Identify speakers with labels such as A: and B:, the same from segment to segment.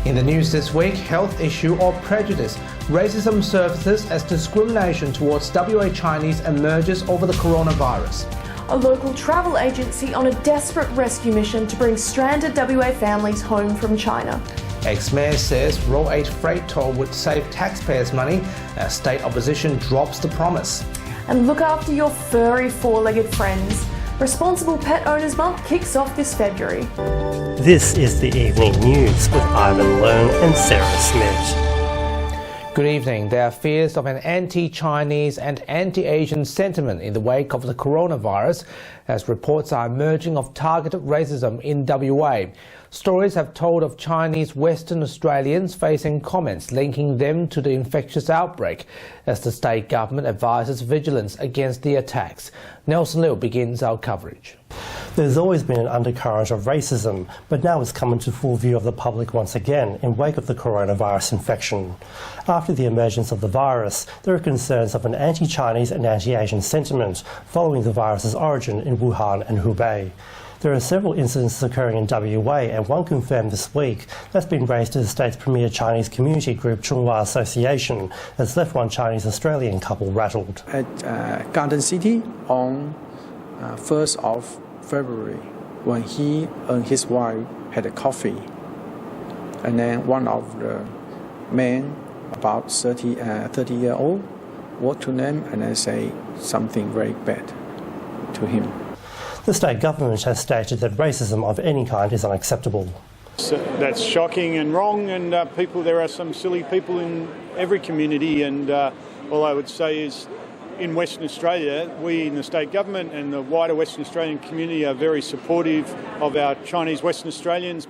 A: In the news this week, health issue or prejudice. Racism surfaces as discrimination towards WA Chinese emerges over the coronavirus.
B: A local travel agency on a desperate rescue mission to bring stranded WA families home from China.
A: Ex-mayor says Roll 8 freight toll would save taxpayers money as state opposition drops the promise.
B: And look after your furry four-legged friends. Responsible Pet Owners Month kicks off this February.
C: This is the Evening News with Ivan Learn and Sarah Smith.
A: Good evening. There are fears of an anti-Chinese and anti-Asian sentiment in the wake of the coronavirus, as reports are emerging of targeted racism in WA. Stories have told of Chinese Western Australians facing comments linking them to the infectious outbreak, as the state government advises vigilance against the attacks. Nelson Liu begins our coverage.
C: There's always been an undercurrent of racism, but now it's come into full view of the public once again in wake of the coronavirus infection. After the emergence of the virus, there are concerns of an anti-Chinese and anti-Asian sentiment following the virus's origin in Wuhan and Hubei. There are several incidents occurring in WA, and one confirmed this week that's been raised to the state's premier Chinese community group, Australasian, has left one Chinese Australian couple rattled.
D: At Garden City on 1st of February, when he and his wife had a coffee, and then one of the men, about 30-year-old, walked to them and then say something very bad to him.
C: The state government has stated that racism of any kind is unacceptable.
E: So that's shocking and wrong, and there are some silly people in every community, and all I would say is in Western Australia, we in the state government and the wider Western Australian community are very supportive of our Chinese Western Australians.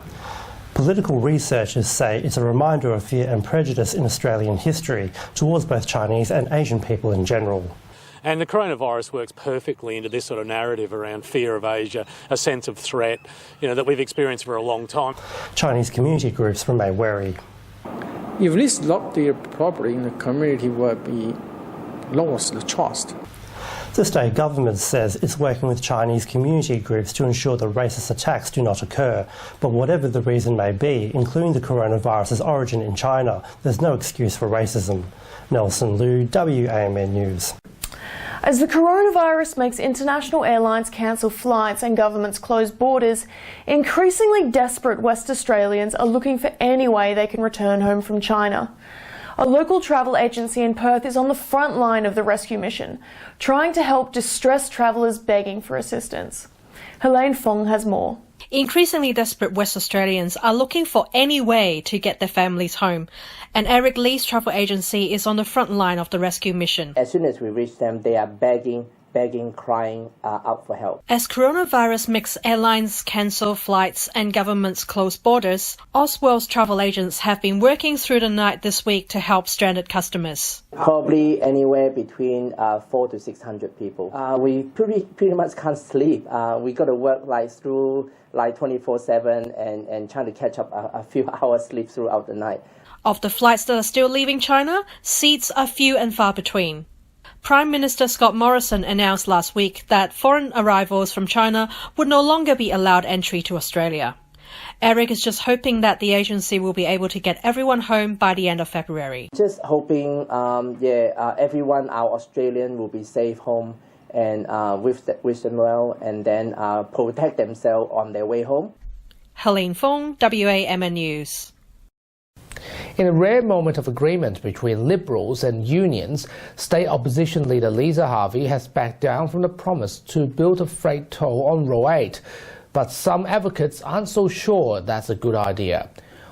C: Political researchers say it's a reminder of fear and prejudice in Australian history towards both Chinese and Asian people in general.
F: And the coronavirus works perfectly into this sort of narrative around fear of Asia, a sense of threat, that we've experienced for a long time.
C: Chinese community groups remain wary.
D: If this not there, probably in the community will be lost the trust.
C: The state government says it's working with Chinese community groups to ensure that racist attacks do not occur. But whatever the reason may be, including the coronavirus's origin in China, there's no excuse for racism. Nelson Liu, WAMN News.
B: As the coronavirus makes international airlines cancel flights and governments close borders, increasingly desperate West Australians are looking for any way they can return home from China. A local travel agency in Perth is on the front line of the rescue mission, trying to help distressed travellers begging for assistance. Helene Fong has more.
G: Increasingly desperate West Australians are looking for any way to get their families home, and Eric Lee's travel agency is on the front line of the rescue mission.
H: As soon as we reach them, they are begging, crying out for help.
G: As coronavirus makes airlines cancel flights and governments close borders, Auswell's travel agents have been working through the night this week to help stranded customers.
H: Probably anywhere between 400 to 600 people. We pretty much can't sleep. We got to work through 24/7 and trying to catch up a few hours sleep throughout the night.
G: Of the flights that are still leaving China, seats are few and far between. Prime Minister Scott Morrison announced last week that foreign arrivals from China would no longer be allowed entry to Australia. Eric is just hoping that the agency will be able to get everyone home by the end of February.
H: Just hoping, everyone, our Australian, will be safe home and wish them well, and then protect themselves on their way home.
G: Helene Fong, WAMN News.
A: In a rare moment of agreement between Liberals and unions, state opposition leader Lisa Harvey has backed down from the promise to build a freight toll on Roll 8. But some advocates aren't so sure that's a good idea.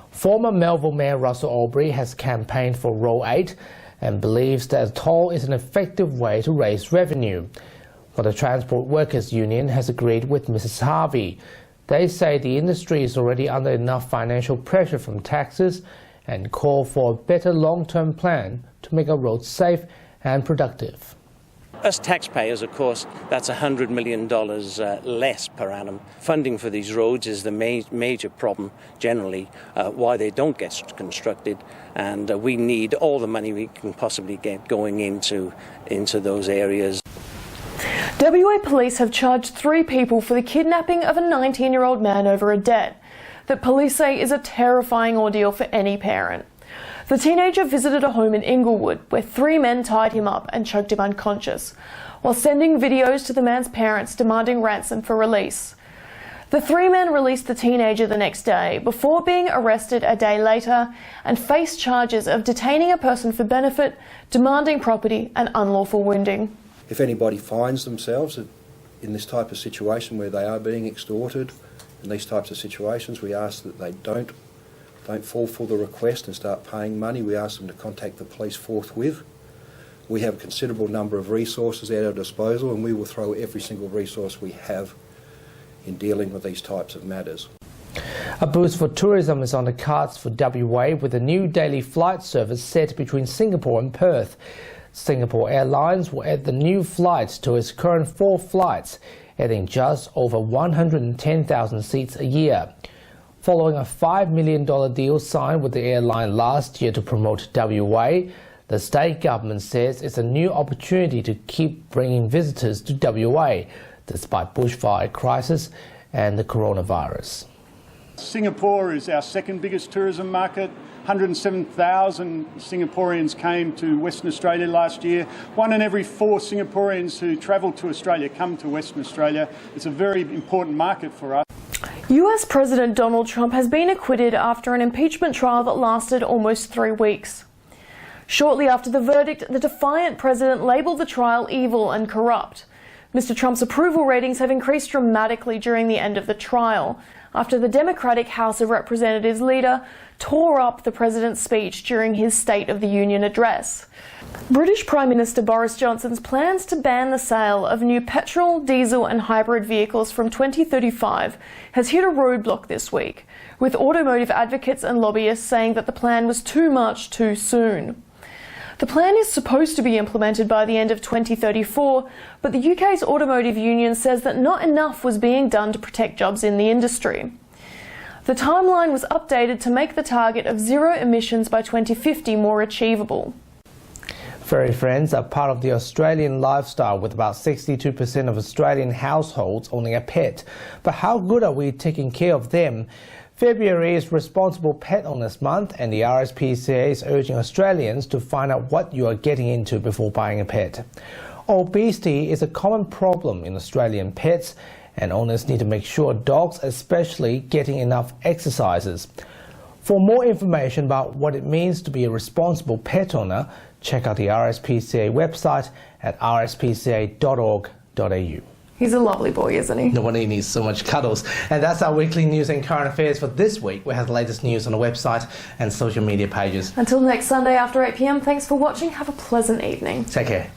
A: Former Melville Mayor Russell Albury has campaigned for Roll 8 and believes that a toll is an effective way to raise revenue. But the Transport Workers Union has agreed with Mrs. Harvey. They say the industry is already under enough financial pressure from taxes and call for a better long-term plan to make our roads safe and productive.
I: As taxpayers, of course, that's $100 million less per annum. Funding for these roads is the major problem, generally, why they don't get constructed, and we need all the money we can possibly get going into those areas.
B: WA police have charged 3 people for the kidnapping of a 19-year-old man over a debt. that police say is a terrifying ordeal for any parent. The teenager visited a home in Inglewood where 3 men tied him up and choked him unconscious, while sending videos to the man's parents demanding ransom for release. The 3 men released the teenager the next day before being arrested a day later and faced charges of detaining a person for benefit, demanding property and unlawful wounding.
J: If anybody finds themselves in this type of situation where they are being extorted, in these types of situations, we ask that they don't fall for the request and start paying money. We ask them to contact the police forthwith. We have a considerable number of resources at our disposal, and we will throw every single resource we have in dealing with these types of matters.
A: A boost for tourism is on the cards for WA with a new daily flight service set between Singapore and Perth. Singapore Airlines will add the new flights to its current 4 flights, adding just over 110,000 seats a year. Following a $5 million deal signed with the airline last year to promote WA, the state government says it's a new opportunity to keep bringing visitors to WA, despite bushfire crisis and the coronavirus.
E: Singapore is our second biggest tourism market. 107,000 Singaporeans came to Western Australia last year. 1 in every 4 Singaporeans who travel to Australia come to Western Australia. It's a very important market for us.
B: US President Donald Trump has been acquitted after an impeachment trial that lasted almost 3 weeks. Shortly after the verdict, the defiant president labelled the trial evil and corrupt. Mr. Trump's approval ratings have increased dramatically during the end of the trial, after the Democratic House of Representatives leader tore up the president's speech during his State of the Union address. British Prime Minister Boris Johnson's plans to ban the sale of new petrol, diesel and hybrid vehicles from 2035 has hit a roadblock this week, with automotive advocates and lobbyists saying that the plan was too much too soon. The plan is supposed to be implemented by the end of 2034, but the UK's automotive union says that not enough was being done to protect jobs in the industry. The timeline was updated to make the target of 0 emissions by 2050 more achievable.
A: Furry friends are part of the Australian lifestyle, with about 62% of Australian households owning a pet. But how good are we taking care of them? February is Responsible Pet Owners Month, and the RSPCA is urging Australians to find out what you are getting into before buying a pet. Obesity is a common problem in Australian pets, and owners need to make sure dogs especially getting enough exercises. For more information about what it means to be a responsible pet owner, check out the RSPCA website at rspca.org.au.
B: He's a lovely boy, isn't he?
A: No wonder he needs so much cuddles. And that's our weekly news and current affairs for this week. We have the latest news on the website and social media pages.
B: Until next Sunday after 8 p.m, thanks for watching. Have a pleasant evening.
A: Take care.